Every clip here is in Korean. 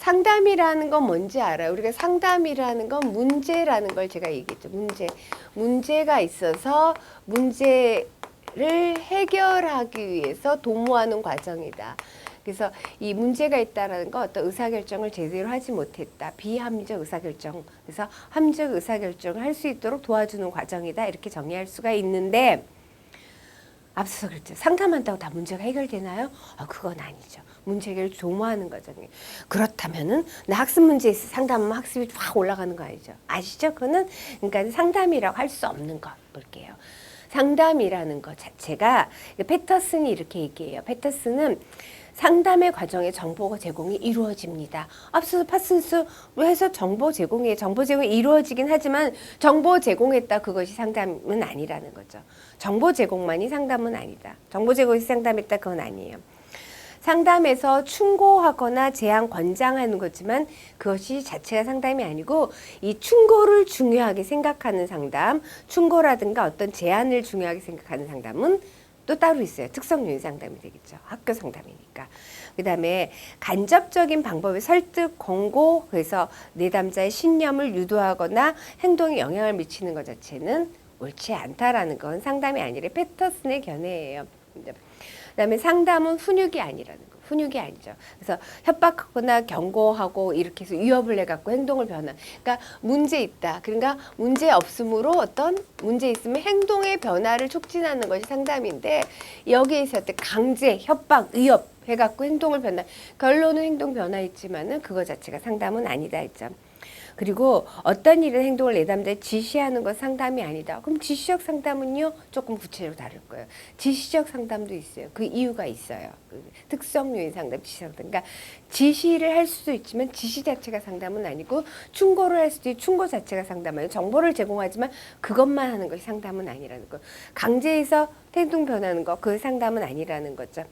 상담이라는 건 뭔지 알아요? 우리가 상담이라는 건 문제라는 걸 제가 얘기했죠. 문제가 있어서 문제를 해결하기 위해서 도모하는 과정이다. 그래서 이 문제가 있다라는 건 어떤 의사결정을 제대로 하지 못했다. 비합리적 의사결정. 그래서 합리적 의사결정을 할 수 있도록 도와주는 과정이다. 이렇게 정의할 수가 있는데 앞서서 그랬죠. 상담한다고 다 문제가 해결되나요? 그건 아니죠. 문제 해결을 도모하는 과정이에요. 그렇다면은 나 학습 문제 있어 상담하면 학습이 확 올라가는 거 아니죠? 아시죠? 그거는 그러니까 상담이라고 할 수 없는 것 볼게요. 상담이라는 것 자체가 패터슨이 이렇게 얘기해요. 패터슨은 상담의 과정에 정보 제공이 이루어집니다. 앞서서 파슨스 해서 정보 제공이 이루어지긴 하지만 정보 제공했다 그것이 상담은 아니라는 거죠. 정보 제공만이 상담은 아니다. 정보 제공이 상담했다 그건 아니에요. 상담에서 충고하거나 제안 권장하는 거지만 그것이 자체가 상담이 아니고 이 충고를 중요하게 생각하는 상담, 충고라든가 어떤 제안을 중요하게 생각하는 상담은 또 따로 있어요. 특성유인 상담이 되겠죠. 학교 상담이니까. 그 다음에 간접적인 방법의 설득, 권고, 그래서 내담자의 신념을 유도하거나 행동에 영향을 미치는 것 자체는 옳지 않다라는 건 상담이 아니라 패터슨의 견해예요. 그다음에 상담은 훈육이 아니라는 거. 훈육이 아니죠. 그래서 협박하거나 경고하고 이렇게 해서 위협을 해갖고 행동을 변화. 그러니까 문제 있다. 그러니까 문제 없음으로 어떤 문제 있으면 행동의 변화를 촉진하는 것이 상담인데 여기에 있을 때 강제, 협박, 위협 해갖고 행동을 변화. 결론은 행동 변화있지만은 그거 자체가 상담은 아니다 했죠. 그리고 어떤 일은 행동을 내담자에 지시하는 건 상담이 아니다. 그럼 지시적 상담은요? 조금 구체적으로 다를 거예요. 지시적 상담도 있어요. 그 이유가 있어요. 특성요인 상담, 지시적 상담. 그러니까 지시를 할 수도 있지만 지시 자체가 상담은 아니고 충고를 할 수도 있고 충고 자체가 상담이에요. 정보를 제공하지만 그것만 하는 것이 상담은 아니라는 거. 강제해서 행동 변하는 거, 그 상담은 아니라는 거죠.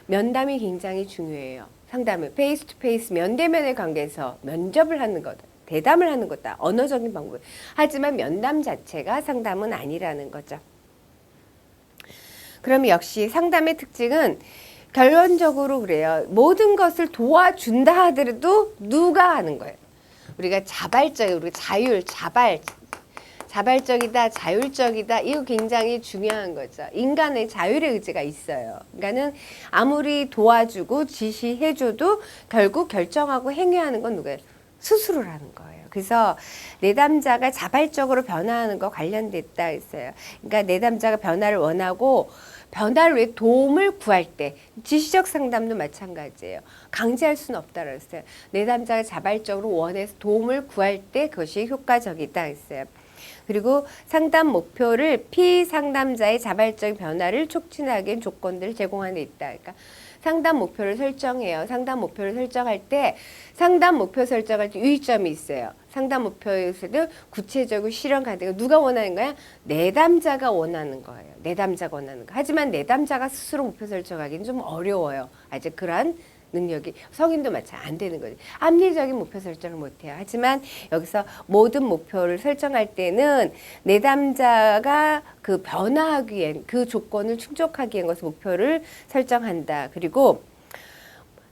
면담이 굉장히 중요해요. 상담은 페이스 투 페이스 면대면의 관계에서 면접을 하는 거다. 대담을 하는 거다. 언어적인 방법. 하지만 면담 자체가 상담은 아니라는 거죠. 그럼 역시 상담의 특징은 결론적으로 그래요. 모든 것을 도와준다 하더라도 누가 하는 거예요. 우리가 우리가 자발적이다, 자율적이다. 이거 굉장히 중요한 거죠. 인간의 자율의 의지가 있어요. 그러니까는 아무리 도와주고 지시해줘도 결국 결정하고 행위하는 건 누구예요? 스스로라는 거예요. 그래서 내담자가 자발적으로 변화하는 거 관련됐다 했어요. 그러니까 내담자가 변화를 원하고 변화를 위해 도움을 구할 때 지시적 상담도 마찬가지예요. 강제할 수는 없다고 했어요. 내담자가 자발적으로 원해서 도움을 구할 때 그것이 효과적이다 했어요. 그리고 상담 목표를 피상담자의 자발적 변화를 促진하기 위한 조건들을 제공하는 데 있다. 그러니까 상담 목표를 설정해요. 상담 목표를 설정할 때 유의점이 있어요. 상담 목표에서도 구체적으로 실현 가능해요. 누가 원하는 거야? 내담자가 원하는 거예요. 내담자가 원하는 거. 하지만 내담자가 스스로 목표 설정하기는 좀 어려워요. 아직 그러한 능력이 성인도 마찬가지 안 되는 거지. 합리적인 목표 설정을 못해요. 하지만 여기서 모든 목표를 설정할 때는 내담자가 그 변화하기 위한 그 조건을 충족하기 위한 것을 목표를 설정한다. 그리고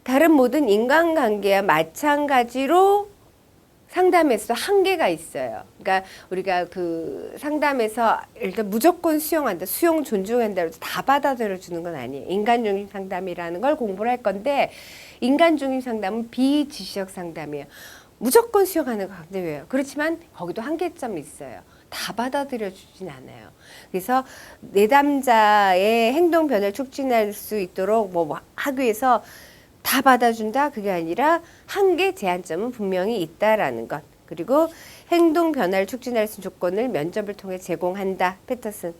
다른 모든 인간관계와 마찬가지로 상담에서 한계가 있어요. 그러니까 우리가 그 상담에서 일단 무조건 수용한다, 수용 존중한다, 다 받아들여 주는 건 아니에요. 인간 중심 상담이라는 걸 공부를 할 건데 인간 중심 상담은 비지시적 상담이에요. 무조건 수용하는 거 강제예요. 그렇지만 거기도 한계점이 있어요. 다 받아들여 주진 않아요. 그래서 내담자의 행동 변화를 촉진할 수 있도록 뭐 하기 위해서 다 받아준다? 그게 아니라 한계 제한점은 분명히 있다라는 것. 그리고 행동 변화를 촉진할 수 있는 조건을 면접을 통해 제공한다. 패터슨.